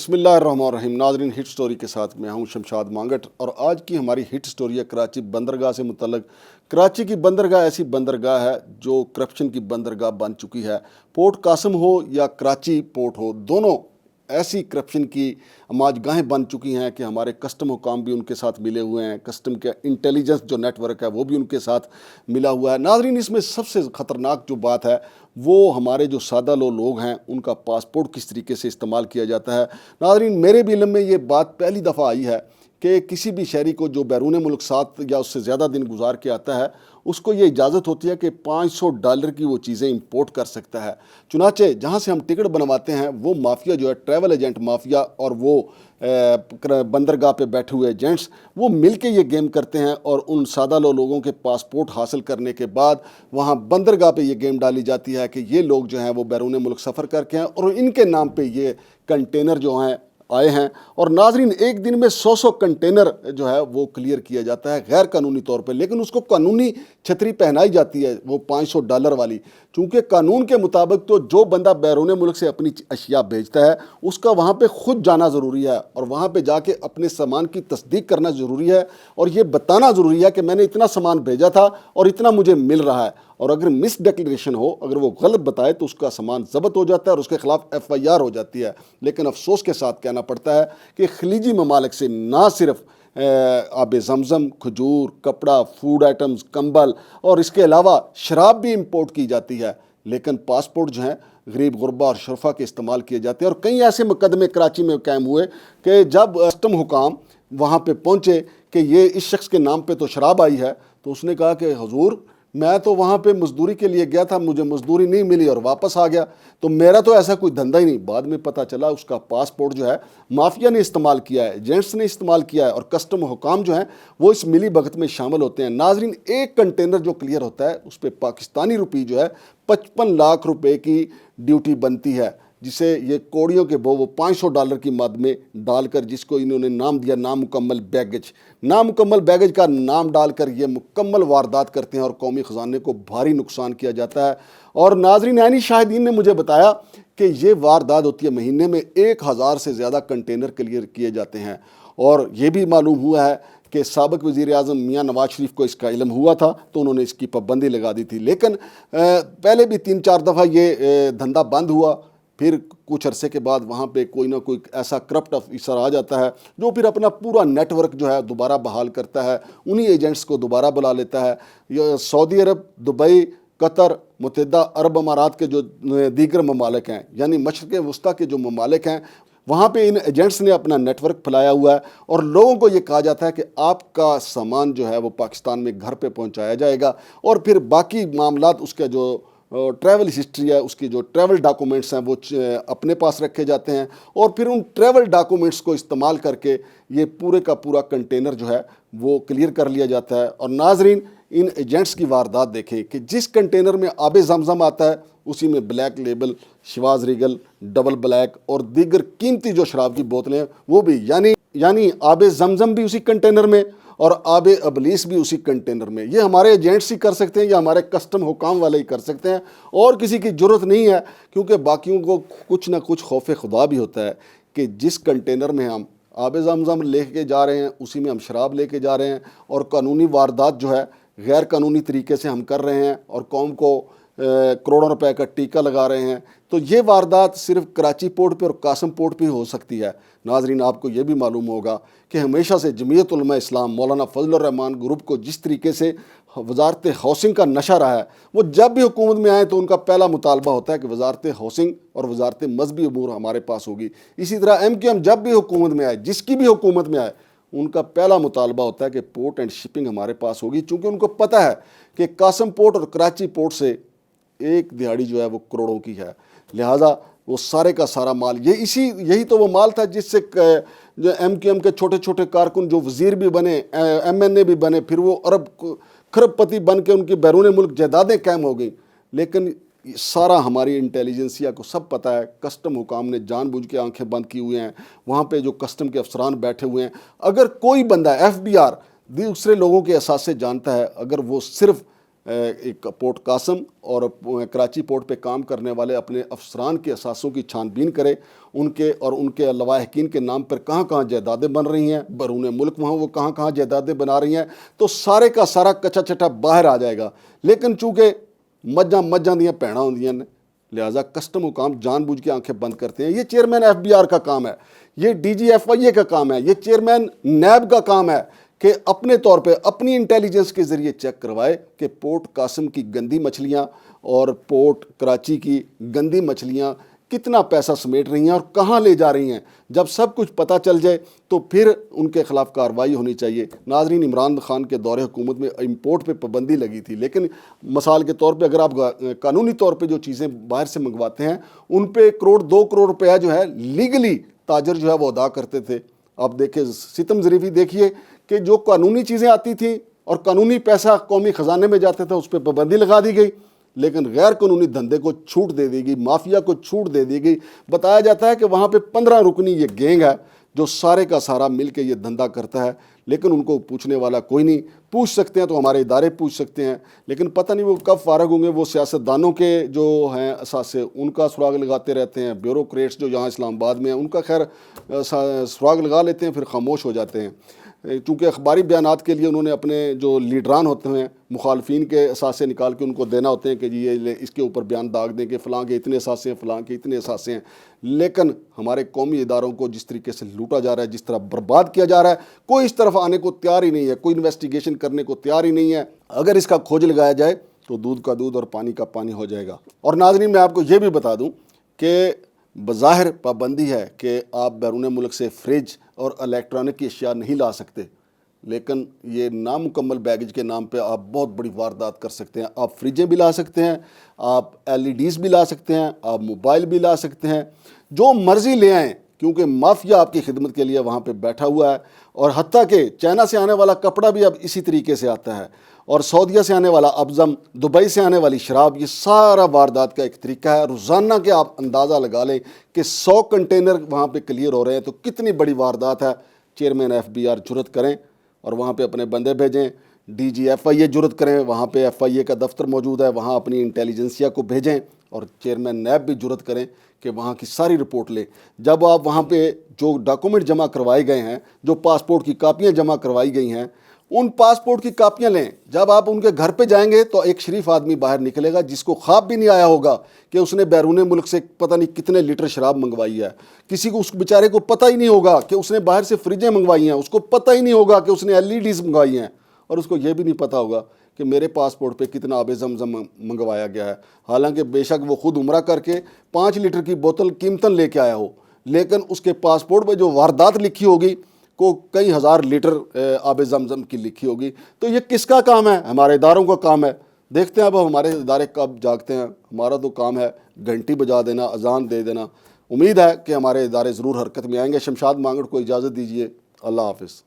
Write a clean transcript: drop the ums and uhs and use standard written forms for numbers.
بسم اللہ الرحمن الرحیم۔ ناظرین، ہٹ سٹوری کے ساتھ میں ہوں شمشاد مانگٹ، اور آج کی ہماری ہٹ سٹوری ہے کراچی بندرگاہ سے متعلق۔ کراچی کی بندرگاہ ایسی بندرگاہ ہے جو کرپشن کی بندرگاہ بن چکی ہے۔ پورٹ قاسم ہو یا کراچی پورٹ ہو، دونوں ایسی کرپشن کی اماج گاہیں بن چکی ہیں کہ ہمارے کسٹم حکام بھی ان کے ساتھ ملے ہوئے ہیں، کسٹم کے انٹیلیجنس جو نیٹ ورک ہے وہ بھی ان کے ساتھ ملا ہوا ہے۔ ناظرین، اس میں سب سے خطرناک جو بات ہے وہ ہمارے جو سادہ لوگ ہیں ان کا پاسپورٹ کس طریقے سے استعمال کیا جاتا ہے۔ ناظرین، میرے بھی علم میں یہ بات پہلی دفعہ آئی ہے کہ کسی بھی شہری کو جو بیرون ملک ساتھ یا اس سے زیادہ دن گزار کے آتا ہے اس کو یہ اجازت ہوتی ہے کہ $500 کی وہ چیزیں امپورٹ کر سکتا ہے۔ چنانچہ جہاں سے ہم ٹکٹ بنواتے ہیں وہ مافیا جو ہے، ٹریول ایجنٹ مافیا اور وہ بندرگاہ پہ بیٹھے ہوئے ایجنٹس، وہ مل کے یہ گیم کرتے ہیں، اور ان سادہ لوگوں کے پاسپورٹ حاصل کرنے کے بعد وہاں بندرگاہ پہ یہ گیم ڈالی جاتی ہے کہ یہ لوگ جو ہیں وہ بیرون ملک سفر کر کے ہیں اور ان کے نام پہ یہ کنٹینر جو ہیں آئے ہیں۔ اور ناظرین، ایک دن میں 100 کنٹینر جو ہے وہ کلیئر کیا جاتا ہے غیر قانونی طور پہ، لیکن اس کو قانونی چھتری پہنائی جاتی ہے وہ $500 والی، چونکہ قانون کے مطابق تو جو بندہ بیرون ملک سے اپنی اشیاء بھیجتا ہے اس کا وہاں پہ خود جانا ضروری ہے، اور وہاں پہ جا کے اپنے سامان کی تصدیق کرنا ضروری ہے، اور یہ بتانا ضروری ہے کہ میں نے اتنا سامان بھیجا تھا اور اتنا مجھے مل رہا ہے۔ اور اگر مس ڈیکلیریشن ہو، اگر وہ غلط بتائے تو اس کا سامان ضبط ہو جاتا ہے اور اس کے خلاف FIR ہو جاتی ہے۔ لیکن افسوس کے ساتھ کہنا پڑتا ہے کہ خلیجی ممالک سے نہ صرف آب زمزم، کھجور، کپڑا، فوڈ آئٹمز، کمبل اور اس کے علاوہ شراب بھی امپورٹ کی جاتی ہے، لیکن پاسپورٹ جو ہیں غریب غربا اور شرفا کے استعمال کیے جاتے ہیں۔ اور کئی ایسے مقدمے کراچی میں قائم ہوئے کہ جب کسٹم حکام وہاں پہ پہنچے کہ یہ اس شخص کے نام پہ تو شراب آئی ہے، تو اس نے کہا کہ حضور، میں تو وہاں پہ مزدوری کے لیے گیا تھا، مجھے مزدوری نہیں ملی اور واپس آ گیا، تو میرا تو ایسا کوئی دھندا ہی نہیں۔ بعد میں پتہ چلا اس کا پاسپورٹ جو ہے مافیا نے استعمال کیا ہے، ایجنٹس نے استعمال کیا ہے، اور کسٹم حکام جو ہیں وہ اس ملی بھگت میں شامل ہوتے ہیں۔ ناظرین، ایک کنٹینر جو کلیئر ہوتا ہے اس پہ پاکستانی روپی جو ہے 55 لاکھ روپے کی ڈیوٹی بنتی ہے، جسے یہ کوڑیوں کے وہ $500 کی مد میں ڈال کر، جس کو انہوں نے نام دیا نامکمل بیگج، نامکمل بیگج کا نام ڈال کر یہ مکمل واردات کرتے ہیں اور قومی خزانے کو بھاری نقصان کیا جاتا ہے۔ اور ناظرین، عینی شاہدین نے مجھے بتایا کہ یہ واردات ہوتی ہے مہینے میں 1000 سے زیادہ کنٹینر کلیئر کیے جاتے ہیں۔ اور یہ بھی معلوم ہوا ہے کہ سابق وزیر اعظم میاں نواز شریف کو اس کا علم ہوا تھا تو انہوں نے اس کی پابندی لگا دی تھی، لیکن پہلے بھی 3-4 دفعہ یہ دھندا بند ہوا، پھر کچھ عرصے کے بعد وہاں پہ کوئی نہ کوئی ایسا کرپٹ افسر آ جاتا ہے جو پھر اپنا پورا نیٹ ورک جو ہے دوبارہ بحال کرتا ہے، انہی ایجنٹس کو دوبارہ بلا لیتا ہے۔ یہ سعودی عرب، دبئی، قطر، متحدہ عرب امارات کے جو دیگر ممالک ہیں، یعنی مشرق وسطیٰ کے جو ممالک ہیں، وہاں پہ ان ایجنٹس نے اپنا نیٹ ورک پھیلایا ہوا ہے، اور لوگوں کو یہ کہا جاتا ہے کہ آپ کا سامان جو ہے وہ پاکستان میں گھر پہ پہنچایا جائے گا، اور پھر باقی معاملات اس کے جو ٹریول ہسٹری ہے، اس کی جو ٹریول ڈاکومنٹس ہیں وہ اپنے پاس رکھے جاتے ہیں، اور پھر ان ٹریول ڈاکومنٹس کو استعمال کر کے یہ پورے کا پورا کنٹینر جو ہے وہ کلیئر کر لیا جاتا ہے۔ اور ناظرین، ان ایجنٹس کی واردات دیکھیں کہ جس کنٹینر میں آب زمزم آتا ہے اسی میں Black Label, Chivas Regal, Double Black اور دیگر قیمتی جو شراب کی بوتلیں ہیں وہ بھی، یعنی آب زمزم بھی اسی کنٹینر میں اور آب ابلیس بھی اسی کنٹینر میں۔ یہ ہمارے ایجنٹس ہی کر سکتے ہیں یا ہمارے کسٹم حکام والے ہی کر سکتے ہیں، اور کسی کی ضرورت نہیں ہے، کیونکہ باقیوں کو کچھ نہ کچھ خوف خدا بھی ہوتا ہے کہ جس کنٹینر میں ہم آب زمزم لے کے جا رہے ہیں اسی میں ہم شراب لے کے جا رہے ہیں، اور قانونی واردات جو ہے غیر قانونی طریقے سے ہم کر رہے ہیں اور قوم کو کروڑوں روپے کا ٹیکہ لگا رہے ہیں۔ تو یہ واردات صرف کراچی پورٹ پہ اور قاسم پورٹ پہ ہو سکتی ہے۔ ناظرین، آپ کو یہ بھی معلوم ہوگا کہ ہمیشہ سے جمعیت علماء اسلام مولانا فضل الرحمان گروپ کو جس طریقے سے وزارت ہاؤسنگ کا نشہ رہا ہے، وہ جب بھی حکومت میں آئے تو ان کا پہلا مطالبہ ہوتا ہے کہ وزارت ہاؤسنگ اور وزارت مذہبی امور ہمارے پاس ہوگی۔ اسی طرح MQM جب بھی حکومت میں آئے، جس کی بھی حکومت میں آئے، ان کا پہلا مطالبہ ہوتا ہے کہ پورٹ اینڈ شپنگ ہمارے پاس ہوگی، چونکہ ان کو پتہ ہے کہ قاسم پورٹ اور کراچی پورٹ سے ایک دہاڑی جو ہے وہ کروڑوں کی ہے، لہٰذا وہ سارے کا سارا مال یہی تو وہ مال تھا جس سے جو MQM کے چھوٹے چھوٹے کارکن جو وزیر بھی بنے، MNA بھی بنے، پھر وہ کھرب پتی بن کے ان کی بیرون ملک جائیدادیں قائم ہو گئیں۔ لیکن سارا ہماری انٹیلیجنسیا کو سب پتہ ہے، کسٹم حکام نے جان بوجھ کے آنکھیں بند کی ہوئی ہیں، وہاں پہ جو کسٹم کے افسران بیٹھے ہوئے ہیں، اگر کوئی بندہ FBR دوسرے لوگوں کے احساس سے جانتا ہے، اگر وہ صرف ایک پورٹ قاسم اور کراچی پورٹ پہ کام کرنے والے اپنے افسران کے اثاثوں کی چھان بین کرے، ان کے لواحقین کے نام پر کہاں کہاں جائیدادیں بن رہی ہیں، بیرون ملک وہاں وہ کہاں کہاں جائیدادیں بنا رہی ہیں، تو سارے کا سارا کچا چٹا باہر آ جائے گا۔ لیکن چونکہ مجھاں دیاں پیڑاں ہوندیاں نے، لہٰذا کسٹم حکام جان بوجھ کے آنکھیں بند کرتے ہیں۔ یہ چیئرمین FBR کا کام ہے، یہ DG FIA کا کام ہے، یہ چیئرمین نیب کا کام ہے کہ اپنے طور پہ اپنی انٹیلیجنس کے ذریعے چیک کروائے کہ پورٹ قاسم کی گندی مچھلیاں اور پورٹ کراچی کی گندی مچھلیاں کتنا پیسہ سمیٹ رہی ہیں اور کہاں لے جا رہی ہیں۔ جب سب کچھ پتہ چل جائے تو پھر ان کے خلاف کارروائی ہونی چاہیے۔ ناظرین، عمران خان کے دور حکومت میں امپورٹ پہ پابندی لگی تھی، لیکن مثال کے طور پہ اگر آپ قانونی طور پہ جو چیزیں باہر سے منگواتے ہیں ان پہ 2 کروڑ روپیہ جو ہے لیگلی تاجر جو ہے وہ ادا کرتے تھے۔ آپ دیکھیں ستم ظریفی، دیکھیے کہ جو قانونی چیزیں آتی تھیں اور قانونی پیسہ قومی خزانے میں جاتا تھا اس پہ پابندی لگا دی گئی، لیکن غیر قانونی دھندے کو چھوٹ دے دی گئی، مافیا کو چھوٹ دے دی گئی۔ بتایا جاتا ہے کہ وہاں پہ 15 رکنی یہ گینگ ہے جو سارے کا سارا مل کے یہ دھندا کرتا ہے، لیکن ان کو پوچھنے والا کوئی نہیں۔ پوچھ سکتے ہیں تو ہمارے ادارے پوچھ سکتے ہیں، لیکن پتہ نہیں وہ کب فارغ ہوں گے۔ وہ سیاستدانوں کے جو ہیں اثاثے ان کا سراغ لگاتے رہتے ہیں، بیوروکریٹس جو یہاں اسلام آباد میں ہیں ان کا خیر سراغ لگا لیتے ہیں، پھر خاموش ہو جاتے ہیں۔ چونکہ اخباری بیانات کے لیے انہوں نے اپنے جو لیڈران ہوتے ہیں مخالفین کے اثاثے نکال کے ان کو دینا ہوتے ہیں کہ جی یہ اس کے اوپر بیان داغ دیں کہ فلاں کے اتنے اثاثے ہیں، فلاں کے اتنے اثاثے ہیں۔ لیکن ہمارے قومی اداروں کو جس طریقے سے لوٹا جا رہا ہے، جس طرح برباد کیا جا رہا ہے، کوئی اس طرف آنے کو تیار ہی نہیں ہے، کوئی انویسٹیگیشن کرنے کو تیار ہی نہیں ہے۔ اگر اس کا کھوج لگایا جائے تو دودھ کا دودھ اور پانی کا پانی ہو جائے گا۔ اور ناظرین، میں آپ کو یہ بھی بتا دوں کہ بظاہر پابندی ہے کہ آپ بیرون ملک سے فریج اور الیکٹرانک کی اشیاء نہیں لا سکتے، لیکن یہ نامکمل بیگیج کے نام پہ آپ بہت بڑی واردات کر سکتے ہیں۔ آپ فریجیں بھی لا سکتے ہیں، آپ LEDs بھی لا سکتے ہیں، آپ موبائل بھی لا سکتے ہیں، جو مرضی لے آئیں، کیونکہ مافیا آپ کی خدمت کے لیے وہاں پہ بیٹھا ہوا ہے۔ اور حتیٰ کہ چائنا سے آنے والا کپڑا بھی اب اسی طریقے سے آتا ہے، اور سعودیہ سے آنے والا ابزم، دبئی سے آنے والی شراب، یہ سارا واردات کا ایک طریقہ ہے۔ روزانہ کے آپ اندازہ لگا لیں کہ 100 کنٹینر وہاں پہ کلیئر ہو رہے ہیں، تو کتنی بڑی واردات ہے۔ چیئرمین FBR جرأت کریں اور وہاں پہ اپنے بندے بھیجیں، DG FIA جرأت کریں، وہاں پہ FIA کا دفتر موجود ہے، وہاں اپنی انٹیلیجنسیا کو بھیجیں، اور چیئرمین نیب بھی جرأت کریں کہ وہاں کی ساری رپورٹ لیں۔ جب آپ وہاں پہ جو ڈاکومنٹ جمع کروائے گئے ہیں، جو پاسپورٹ کی کاپیاں جمع کروائی گئی ہیں، ان پاسپورٹ کی کاپیاں لیں۔ جب آپ ان کے گھر پہ جائیں گے تو ایک شریف آدمی باہر نکلے گا جس کو خواب بھی نہیں آیا ہوگا کہ اس نے بیرون ملک سے پتہ نہیں کتنے لیٹر شراب منگوائی ہے۔ کسی کو، اس بیچارے کو پتہ ہی نہیں ہوگا کہ اس نے باہر سے فریجیں منگوائی ہیں، اس کو پتہ ہی نہیں ہوگا کہ اس نے LEDs منگوائی ہیں، اور اس کو یہ بھی نہیں پتہ ہوگا کہ میرے پاسپورٹ پہ کتنا آب زمزم منگوایا گیا ہے۔ حالانکہ بے شک وہ خود عمرہ کر کے 5 لیٹر کی بوتل قیمتاً لے کے آیا ہو، لیکن اس کے پاسپورٹ پہ جو واردات لکھی ہوگی کو کئی ہزار لیٹر آب زمزم کی لکھی ہوگی۔ تو یہ کس کا کام ہے؟ ہمارے اداروں کا کام ہے۔ دیکھتے ہیں اب ہمارے ادارے کب جاگتے ہیں۔ ہمارا تو کام ہے گھنٹی بجا دینا، اذان دے دینا۔ امید ہے کہ ہمارے ادارے ضرور حرکت میں آئیں گے۔ شمشاد مانگڑ کو اجازت دیجیے، اللہ حافظ۔